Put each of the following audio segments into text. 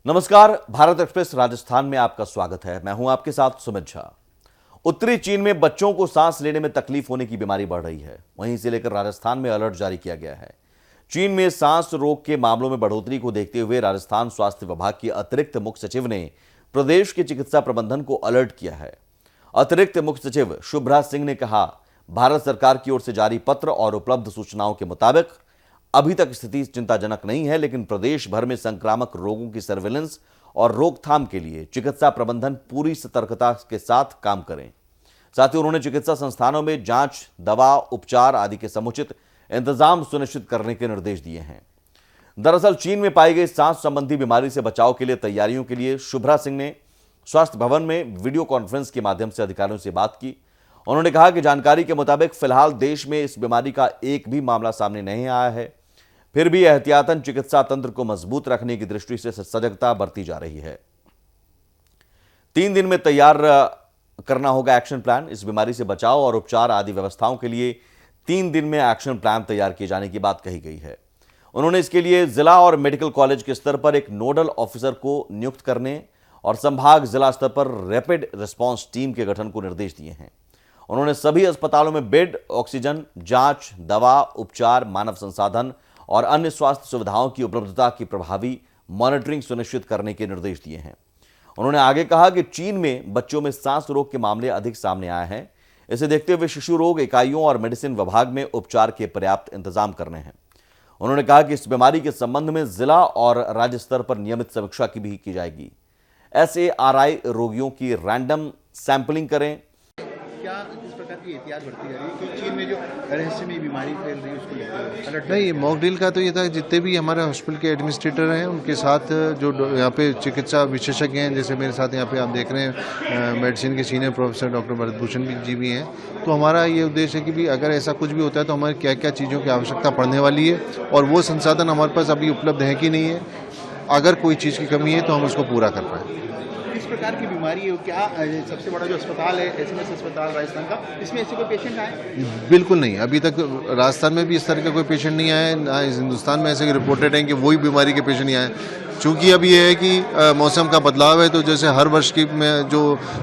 नमस्कार, भारत एक्सप्रेस राजस्थान में आपका स्वागत है। मैं हूं आपके साथ सुमित झा। उत्तरी चीन में बच्चों को सांस लेने में तकलीफ होने की बीमारी बढ़ रही है। वहीं इसे लेकर राजस्थान में अलर्ट जारी किया गया है। चीन में सांस रोग के मामलों में बढ़ोतरी को देखते हुए राजस्थान स्वास्थ्य विभाग की अतिरिक्त मुख्य सचिव ने प्रदेश के चिकित्सा प्रबंधन को अलर्ट किया है। अतिरिक्त मुख्य सचिव शुभ्रा सिंह ने कहा, भारत सरकार की ओर से जारी पत्र और उपलब्ध सूचनाओं के मुताबिक अभी तक स्थिति चिंताजनक नहीं है, लेकिन प्रदेश भर में संक्रामक रोगों की सर्विलेंस और रोकथाम के लिए चिकित्सा प्रबंधन पूरी सतर्कता के साथ काम करें। साथ ही उन्होंने चिकित्सा संस्थानों में जांच, दवा, उपचार आदि के समुचित इंतजाम सुनिश्चित करने के निर्देश दिए हैं। दरअसल चीन में पाई गई सांस संबंधी बीमारी से बचाव के लिए तैयारियों के लिए शुभ्रा सिंह ने स्वास्थ्य भवन में वीडियो कॉन्फ्रेंस के माध्यम से अधिकारियों से बात की। उन्होंने कहा कि जानकारी के मुताबिक फिलहाल देश में इस बीमारी का एक भी मामला सामने नहीं आया है, फिर भी एहतियातन चिकित्सा तंत्र को मजबूत रखने की दृष्टि से सजगता बरती जा रही है। 3 दिन में तैयार करना होगा एक्शन प्लान। इस बीमारी से बचाव और उपचार आदि व्यवस्थाओं के लिए 3 दिन में एक्शन प्लान तैयार किए जाने की बात कही गई है। उन्होंने इसके लिए जिला और मेडिकल कॉलेज के स्तर पर एक नोडल ऑफिसर को नियुक्त करने और संभाग जिला स्तर पर रैपिड रिस्पांस टीम के गठन को निर्देश दिए हैं। उन्होंने सभी अस्पतालों में बेड, ऑक्सीजन, जांच, दवा, उपचार, मानव संसाधन और अन्य स्वास्थ्य सुविधाओं की उपलब्धता की प्रभावी मॉनिटरिंग सुनिश्चित करने के निर्देश दिए हैं। उन्होंने आगे कहा कि चीन में बच्चों में सांस रोग के मामले अधिक सामने आए हैं। इसे देखते हुए शिशु रोग इकाइयों और मेडिसिन विभाग में उपचार के पर्याप्त इंतजाम करने हैं। उन्होंने कहा कि इस बीमारी के संबंध में जिला और राज्य स्तर पर नियमित समीक्षा भी की जाएगी। SARI रोगियों की रैंडम सैंपलिंग करें। क्या इस प्रकार की एहतियात बरती जा रही है कि चीन में जो रहस्यमयी बीमारी फैल रही है उसको लेकर? नहीं, मॉक ड्रिल का तो ये था, जितने भी हमारे हॉस्पिटल के एडमिनिस्ट्रेटर हैं उनके साथ जो यहाँ पे चिकित्सा विशेषज्ञ हैं, जैसे मेरे साथ यहाँ पे आप देख रहे हैं मेडिसिन के सीनियर प्रोफेसर डॉक्टर भरतभूषण जी भी हैं। तो हमारा ये उद्देश्य है कि भी अगर ऐसा कुछ भी होता है तो हमारे क्या क्या चीज़ों की आवश्यकता पड़ने वाली है और वो संसाधन हमारे पास अभी उपलब्ध है कि नहीं है। अगर कोई चीज़ की कमी है तो हम उसको पूरा कर पाएँ। किस प्रकार की बीमारी है? क्या सबसे बड़ा जो अस्पताल है SMS अस्पताल राजस्थान का, इसमें ऐसे कोई पेशेंट आए? बिल्कुल नहीं, अभी तक राजस्थान में भी इस तरह का कोई पेशेंट नहीं आया है। ना इस हिंदुस्तान में ऐसे रिपोर्टेड हैं कि वही बीमारी के पेशेंट नहीं आए। चूँकि अब ये है कि मौसम का बदलाव है, तो जैसे हर वर्ष की में जो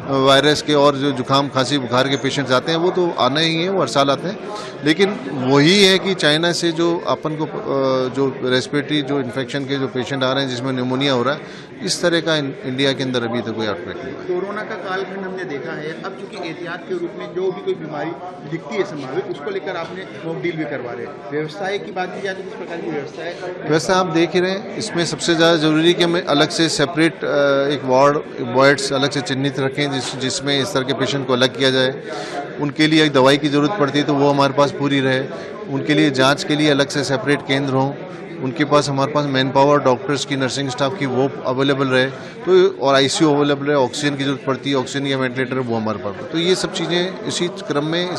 वायरस के और जो जुकाम, खांसी, बुखार के पेशेंट्स आते हैं वो तो आना ही है, वो हर साल आते हैं। लेकिन वही है कि चाइना से जो अपन को जो रेस्पिरेटरी जो इन्फेक्शन के जो पेशेंट आ रहे हैं जिसमें न्यूमोनिया हो रहा है, इस तरह का इंडिया के अंदर अभी तक कोई आउटब्रेक नहीं हुआ। कोरोना का कालखंड हमने देखा है। अब चूंकि एहतियात के रूप में जो भी कोई बीमारी दिखती है संभावित, उसको लेकर आपने मॉक ड्रिल भी करवा रहे हैं। व्यवस्था की बात की जाए तो किस प्रकार की व्यवस्था है? वैसा आप देख ही रहे हैं, इसमें सबसे ज़्यादा ज़रूरी कि हमें अलग से सेपरेट एक वार्ड्स अलग से चिन्हित रखें जिसमें इस तरह के पेशेंट को अलग किया जाए। उनके लिए एक दवाई की ज़रूरत पड़ती है तो वो हमारे पास पूरी रहे। उनके लिए जांच के लिए अलग से सेपरेट केंद्र हों। उनके पास हमारे पास मैन पावर, डॉक्टर्स की, नर्सिंग स्टाफ की वो अवेलेबल रहे तो, और ICU अवेलेबल रहे। ऑक्सीजन की जरूरत पड़ती है, ऑक्सीजन या वेंटिलेटर वो हमारे पास। तो ये सब चीज़ें इसी क्रम में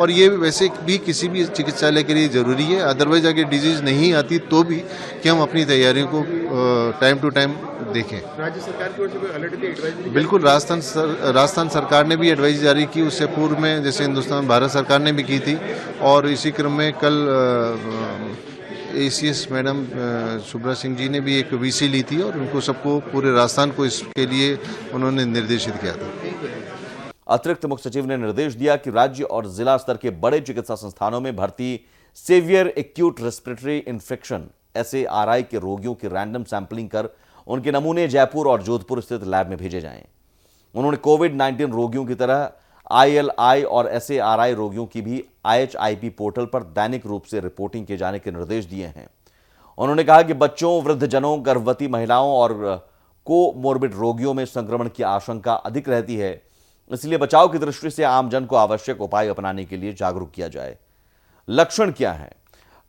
और ये वैसे भी किसी भी चिकित्सालय के लिए ज़रूरी है। अदरवाइज अगर डिजीज़ नहीं आती तो भी कि हम अपनी तैयारियों को टाइम टू टाइम देखें। राज्य सरकार की ओर से कोई अलर्ट भी, एडवाइजरी? बिल्कुल, राजस्थान सरकार ने भी एडवाइस जारी की। उससे पूर्व में जैसे हिंदुस्तान भारत सरकार ने भी की थी और इसी क्रम में कल ACS मैडम शुभ्रा सिंह जी ने भी एक VC ली थी और उनको सबको पूरे राजस्थान को इसके लिए उन्होंने निर्देशित किया था। अतिरिक्त मुख्य सचिव ने निर्देश दिया कि राज्य और जिला स्तर के बड़े चिकित्सा संस्थानों में भर्ती severe acute respiratory infection SARI के रोगियों की रैंडम सैंपलिंग कर उनके नमूने जयपुर और जोधपुर स्थित लैब में भेजे जाएं। उन्होंने कोविड-19 रोगियों की तरह ILI और SARI रोगियों की भी IHIP पोर्टल पर दैनिक रूप से रिपोर्टिंग किए जाने के निर्देश दिए हैं। उन्होंने कहा कि बच्चों, वृद्धजनों, गर्भवती महिलाओं और कोमोर्बिड रोगियों में संक्रमण की आशंका अधिक रहती है, इसलिए बचाव की दृष्टि से आमजन को आवश्यक उपाय अपनाने के लिए जागरूक किया जाए। लक्षण क्या है?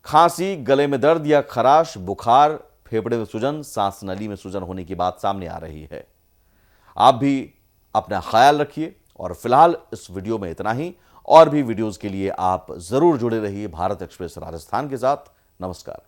खांसी, गले में दर्द या खराश, बुखार, फेफड़े में सूजन, सांस नली में सूजन होने की बात सामने आ रही है। आप भी अपना ख्याल रखिए और फिलहाल इस वीडियो में इतना ही। और भी वीडियोस के लिए आप जरूर जुड़े रहिए भारत एक्सप्रेस राजस्थान के साथ। नमस्कार।